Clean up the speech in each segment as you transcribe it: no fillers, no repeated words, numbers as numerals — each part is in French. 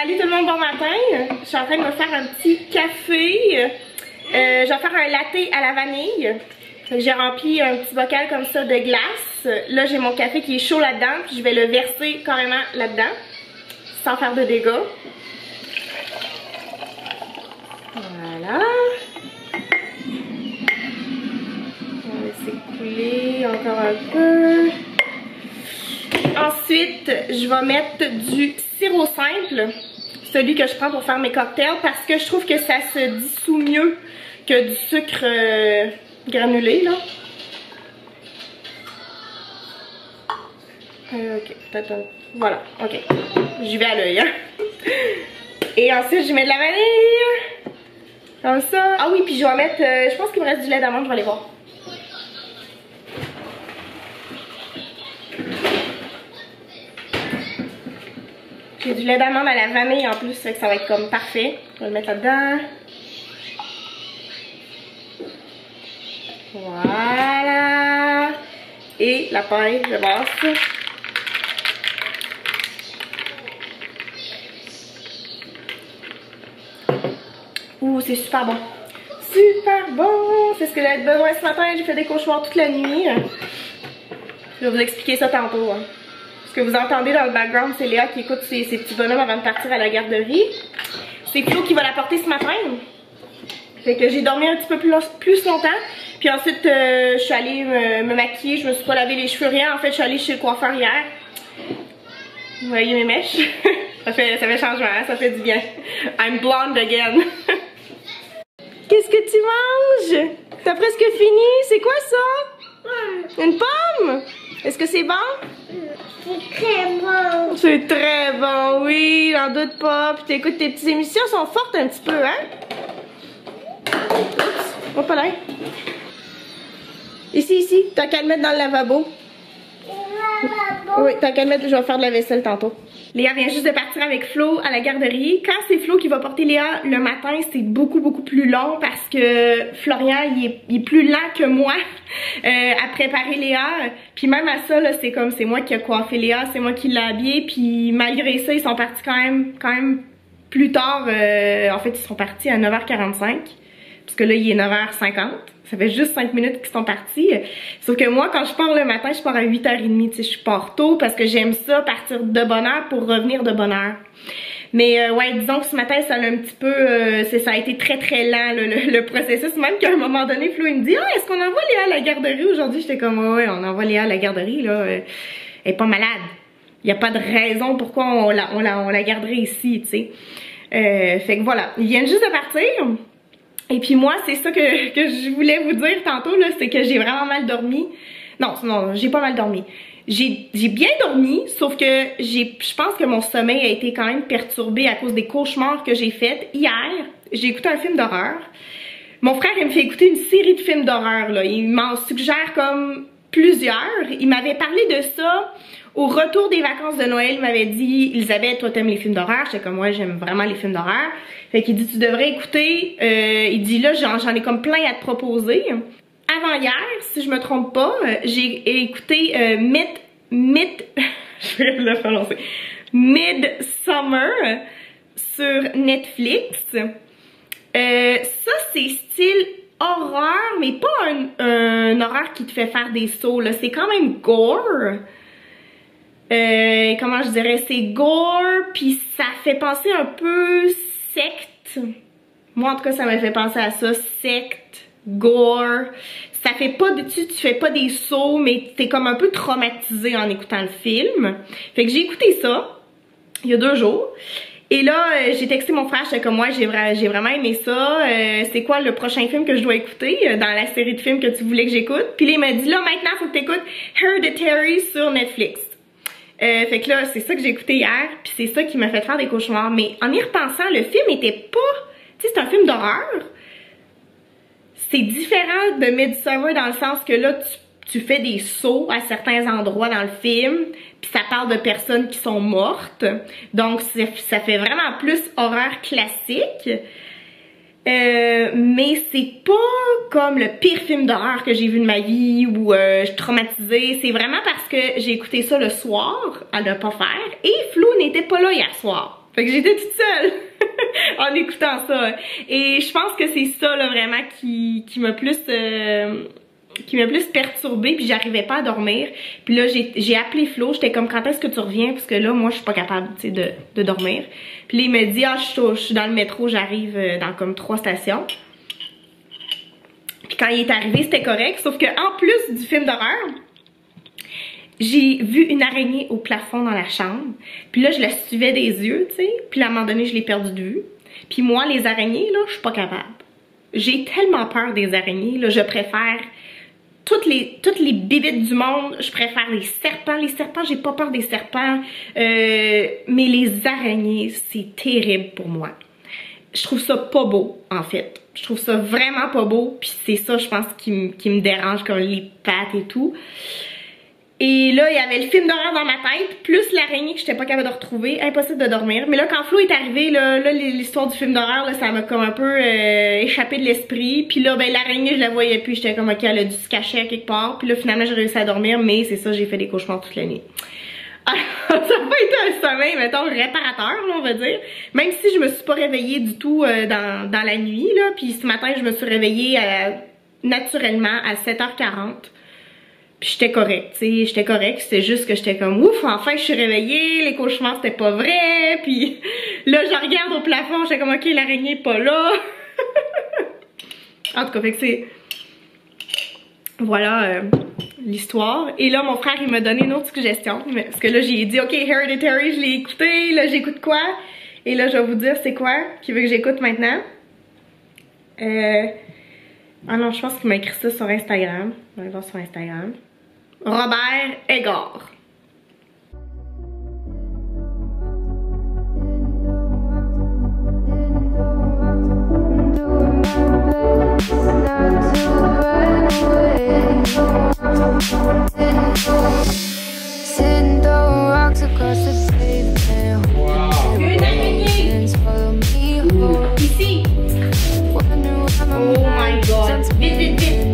Salut tout le monde, bon matin. Je suis en train de me faire un petit café. Je vais faire un latte à la vanille. J'ai rempli un petit bocal comme ça de glace. Là, j'ai mon café qui est chaud là-dedans. Puis je vais le verser carrément là-dedans, sans faire de dégâts. Voilà. On va laisser couler encore un peu. Ensuite, je vais mettre du sirop simple, celui que je prends pour faire mes cocktails, parce que je trouve que ça se dissout mieux que du sucre granulé, là. Ok, peut-être un... Voilà, ok. J'y vais à l'œil, hein. Et ensuite, je mets de la vanille. Comme ça. Ah oui, puis je vais mettre... je pense qu'il me reste du lait d'amande, je vais aller voir. J'ai du lait d'amande à la vanille en plus, fait que ça va être comme parfait. Je vais le mettre là-dedans. Voilà. Et la paille de base. Ouh, c'est super bon. Super bon! C'est ce que j'avais besoin ce matin. J'ai fait des cauchemars toute la nuit. Je vais vous expliquer ça tantôt. Hein. Ce que vous entendez dans le background, c'est Léa qui écoute ses petits bonhommes avant de partir à la garderie. C'est Flo qui va la porter ce matin. Fait que j'ai dormi un petit peu plus longtemps. Puis ensuite, je suis allée me maquiller. Je me suis pas lavé les cheveux, rien. En fait, je suis allée chez le coiffeur hier. Vous voyez mes mèches? ça fait changement, hein? Ça fait du bien. I'm blonde again. Qu'est-ce que tu manges? T'as presque fini. C'est quoi ça? Une pomme? Est-ce que c'est bon? C'est très bon. C'est très bon, oui, j'en doute pas. Puis t'écoutes tes petites émissions, sont fortes un petit peu, hein? Oups, hop là. Ici, t'as qu'à le mettre dans le lavabo. Oui, t'as qu'à le mettre, je vais faire de la vaisselle tantôt. Léa vient juste de partir avec Flo à la garderie. Quand c'est Flo qui va porter Léa le matin, c'est beaucoup plus long parce que Florian, il est plus lent que moi à préparer Léa. Puis même à ça, c'est comme c'est moi qui ai coiffé Léa, c'est moi qui l'ai habillée. Puis malgré ça, ils sont partis quand même plus tard. En fait, ils sont partis à 9h45. Parce que là, il est 9h50. Ça fait juste 5 minutes qu'ils sont partis. Sauf que moi, quand je pars le matin, je pars à 8h30. Tu sais, je pars tôt parce que j'aime ça, partir de bonne heure pour revenir de bonne heure. Mais ouais, disons que ce matin, ça a un petit peu... ça a été très lent, le processus. Même qu'à un moment donné, Flo, il me dit « Ah, est-ce qu'on envoie Léa à la garderie aujourd'hui? » J'étais comme « Ouais, on envoie Léa à la garderie, là. Elle est pas malade. Il n'y a pas de raison pourquoi on la garderait ici, tu sais. » Fait que voilà, ils viennent juste de partir. Et puis moi, c'est ça que je voulais vous dire tantôt, là, c'est que j'ai vraiment mal dormi. Non, j'ai pas mal dormi. J'ai bien dormi, sauf que je pense que mon sommeil a été quand même perturbé à cause des cauchemars que j'ai faits. Hier, j'ai écouté un film d'horreur. Mon frère, il me fait écouter une série de films d'horreur, là. Il m'en suggère comme plusieurs. Il m'avait parlé de ça au retour des vacances de Noël. Il m'avait dit « Elisabeth, toi t'aimes les films d'horreur? » J'étais comme « Ouais, j'aime vraiment les films d'horreur. » Fait qu'il dit « Tu devrais écouter. » Il dit « Là, j'en ai comme plein à te proposer. » Avant hier, si je me trompe pas, j'ai écouté je vais le prononcer. Midsommar sur Netflix. Ça, c'est style horreur, mais pas un horreur qui te fait faire des sauts, là. C'est quand même gore. Comment je dirais? C'est gore, puis ça fait penser un peu secte. Moi, en tout cas, ça me fait penser à ça. Secte, gore. Ça fait pas tu fais pas des sauts, mais t'es comme un peu traumatisé en écoutant le film. Fait que j'ai écouté ça il y a 2 jours. Et là, j'ai texté mon frère, j'étais comme moi, j'ai vraiment aimé ça. C'est quoi le prochain film que je dois écouter dans la série de films que tu voulais que j'écoute? Puis là, il m'a dit, là, maintenant, faut que t'écoutes Hereditary sur Netflix. Fait que là, c'est ça que j'ai écouté hier, puis c'est ça qui m'a fait faire des cauchemars. Mais en y repensant, le film était pas... Tu sais, c'est un film d'horreur. C'est différent de Midsommar dans le sens que là, tu fais des sauts à certains endroits dans le film, puis ça parle de personnes qui sont mortes. Donc, ça fait vraiment plus horreur classique. Mais c'est pas comme le pire film d'horreur que j'ai vu de ma vie où je suis traumatisée. C'est vraiment parce que j'ai écouté ça le soir à ne pas faire et Flo n'était pas là hier soir. Fait que j'étais toute seule en écoutant ça. Et je pense que c'est ça là vraiment qui m'a plus perturbée, puis j'arrivais pas à dormir. Puis là j'ai appelé Flo, j'étais comme quand est-ce que tu reviens, parce que là moi je suis pas capable tu sais de dormir. Puis là il me dit je suis dans le métro, j'arrive dans comme 3 stations. Puis quand il est arrivé c'était correct, sauf que en plus du film d'horreur, j'ai vu une araignée au plafond dans la chambre. Puis là, je la suivais des yeux, tu sais. Puis là, à un moment donné, je l'ai perdue de vue. Puis moi, les araignées, là, je suis pas capable. J'ai tellement peur des araignées, là. Je préfère toutes les bébites du monde. Je préfère les serpents. Les serpents, j'ai pas peur des serpents. Mais les araignées, c'est terrible pour moi. Je trouve ça pas beau, en fait. Je trouve ça vraiment pas beau. Puis c'est ça, je pense, qui me dérange, comme les pattes et tout. Et là, il y avait le film d'horreur dans ma tête, plus l'araignée que j'étais pas capable de retrouver, impossible de dormir. Mais là, quand Flo est arrivé, là l'histoire du film d'horreur, là, ça m'a comme un peu échappé de l'esprit. Puis là, ben l'araignée, je la voyais plus, j'étais comme ok, elle a dû se cacher à quelque part. Puis là, finalement, j'ai réussi à dormir, mais c'est ça, j'ai fait des cauchemars toute la nuit. Alors, ça n'a pas été un sommeil, mettons, réparateur, là, on va dire. Même si je me suis pas réveillée du tout dans la nuit, là. Puis ce matin, je me suis réveillée naturellement à 7h40. Puis j'étais correcte, tu sais, j'étais correcte, c'était juste que j'étais comme ouf, enfin je suis réveillée, les cauchemars c'était pas vrai, puis là je regarde au plafond, j'étais comme ok, l'araignée est pas là. En tout cas, fait que c'est... Voilà l'histoire. Et là mon frère il m'a donné une autre suggestion, parce que là j'ai dit ok, Hereditary, je l'ai écouté, là j'écoute quoi? Et là je vais vous dire c'est quoi qu'il veut que j'écoute maintenant. Ah non, je pense qu'il m'a écrit ça sur Instagram. On va aller voir sur Instagram. Robert Égard. Une araignée. Ici. Oh my god. Vite, vite, vite.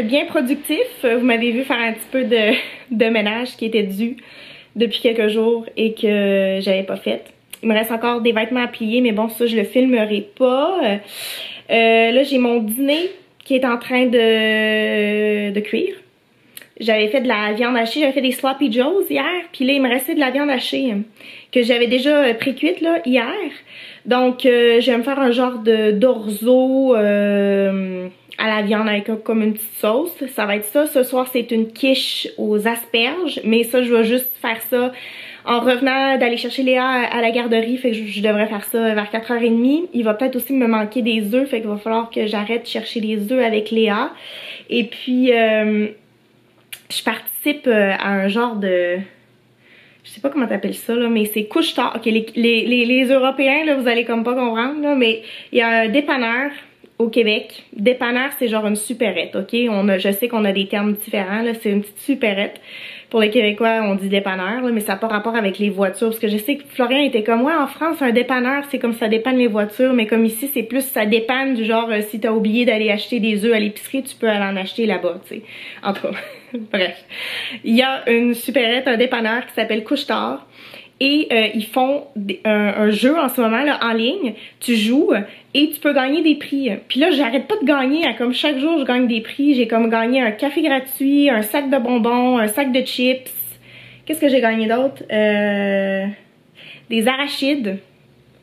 bien productif. Vous m'avez vu faire un petit peu de ménage qui était dû depuis quelques jours et que j'avais pas fait. Il me reste encore des vêtements à plier, mais bon, ça je le filmerai pas. Là j'ai mon dîner qui est en train de cuire. J'avais fait de la viande hachée, j'avais fait des sloppy joes hier, puis là il me restait de la viande hachée que j'avais déjà pré-cuite là hier. Donc je vais me faire un genre de d'orzo à la viande avec comme une petite sauce. Ça va être ça. Ce soir c'est une quiche aux asperges, mais ça je vais juste faire ça en revenant d'aller chercher Léa à la garderie, fait que je devrais faire ça vers 4h30. Il va peut-être aussi me manquer des œufs, fait qu'il va falloir que j'arrête de chercher les œufs avec Léa. Et puis je participe à un genre de... Je sais pas comment t'appelles ça là, mais c'est couche-tard. Ok, les Européens là, vous allez comme pas comprendre là, mais il y a un dépanneur au Québec. Dépanneur, c'est genre une supérette, ok? Je sais qu'on a des termes différents là, c'est une petite supérette. Pour les Québécois, on dit dépanneur, là, mais ça n'a pas rapport avec les voitures. Parce que je sais que Florian était comme, ouais, en France, un dépanneur, c'est comme ça dépanne les voitures. Mais comme ici, c'est plus, ça dépanne du genre, si t'as oublié d'aller acheter des œufs à l'épicerie, tu peux aller en acheter là-bas, tu sais. En tout cas, bref. Il y a une supérette, un dépanneur qui s'appelle Couche-Tard. Et ils font un jeu en ce moment là en ligne, tu joues et tu peux gagner des prix. Puis là j'arrête pas de gagner, comme chaque jour je gagne des prix. J'ai comme gagné un café gratuit, un sac de bonbons, un sac de chips. Qu'est-ce que j'ai gagné d'autre? Des arachides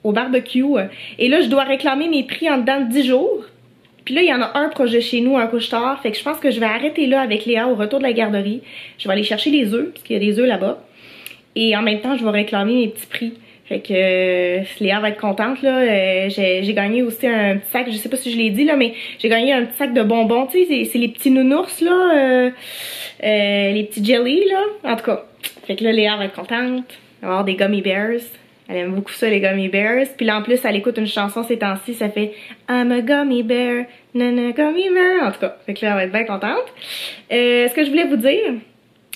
au barbecue. Et là je dois réclamer mes prix en dedans de 10 jours. Puis là, il y en a un projet chez nous, un couche-tard. Fait que je pense que je vais arrêter là avec Léa au retour de la garderie. Je vais aller chercher les œufs, parce qu'il y a des œufs là-bas. Et en même temps, je vais réclamer mes petits prix. Fait que Léa va être contente là. J'ai gagné aussi un petit sac, je sais pas si je l'ai dit là, mais j'ai gagné un petit sac de bonbons. Tu sais, c'est les petits nounours là, les petits jelly là. En tout cas, fait que là, Léa va être contente. Elle va avoir des gummy bears. Elle aime beaucoup ça, les gummy bears. Puis là, en plus, elle écoute une chanson ces temps-ci, ça fait I'm a gummy bear, nana gummy bear. En tout cas, fait que là, elle va être bien contente. Ce que je voulais vous dire,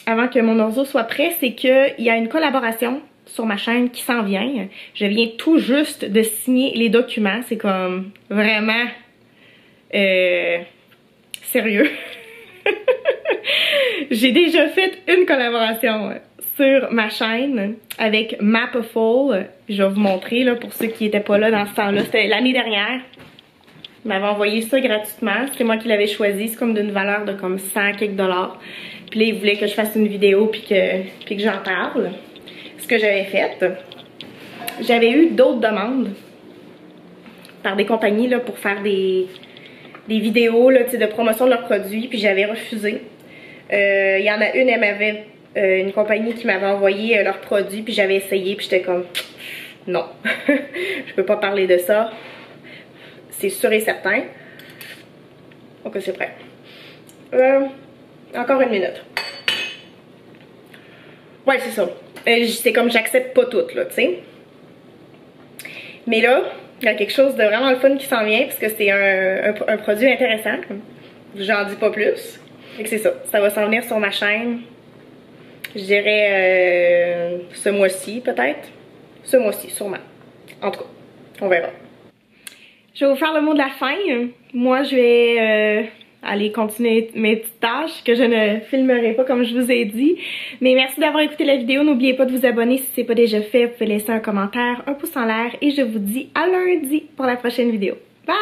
avant que mon orzo soit prêt, c'est qu'il y a une collaboration sur ma chaîne qui s'en vient. Je viens tout juste de signer les documents. C'est comme vraiment sérieux. J'ai déjà fait une collaboration sur ma chaîne avec Mapaful. Je vais vous montrer là, pour ceux qui n'étaient pas là dans ce temps-là. C'était l'année dernière. Ils m'avaient envoyé ça gratuitement. C'est moi qui l'avais choisi. C'est comme d'une valeur de comme 100 quelques dollars. Puis là, ils voulaient que je fasse une vidéo puis que j'en parle. Ce que j'avais fait. J'avais eu d'autres demandes par des compagnies là, pour faire des vidéos là, de promotion de leurs produits. Puis j'avais refusé. Il y en a une, elle m'avait... une compagnie qui m'avait envoyé leurs produits. Puis j'avais essayé. Puis j'étais comme... Non. Je peux pas parler de ça. C'est sûr et certain. Ok, c'est prêt. Encore une minute. Ouais, c'est ça. C'est comme j'accepte pas toutes, là, tu sais. Mais là, il y a quelque chose de vraiment le fun qui s'en vient, parce que c'est un produit intéressant. J'en dis pas plus. Fait que c'est ça. Ça va s'en venir sur ma chaîne. Je dirais ce mois-ci, peut-être. Ce mois-ci, sûrement. En tout cas, on verra. Je vais vous faire le mot de la fin. Moi, je vais aller continuer mes petites tâches que je ne filmerai pas comme je vous ai dit. Mais merci d'avoir écouté la vidéo. N'oubliez pas de vous abonner si ce n'est pas déjà fait. Vous pouvez laisser un commentaire, un pouce en l'air. Et je vous dis à lundi pour la prochaine vidéo. Bye!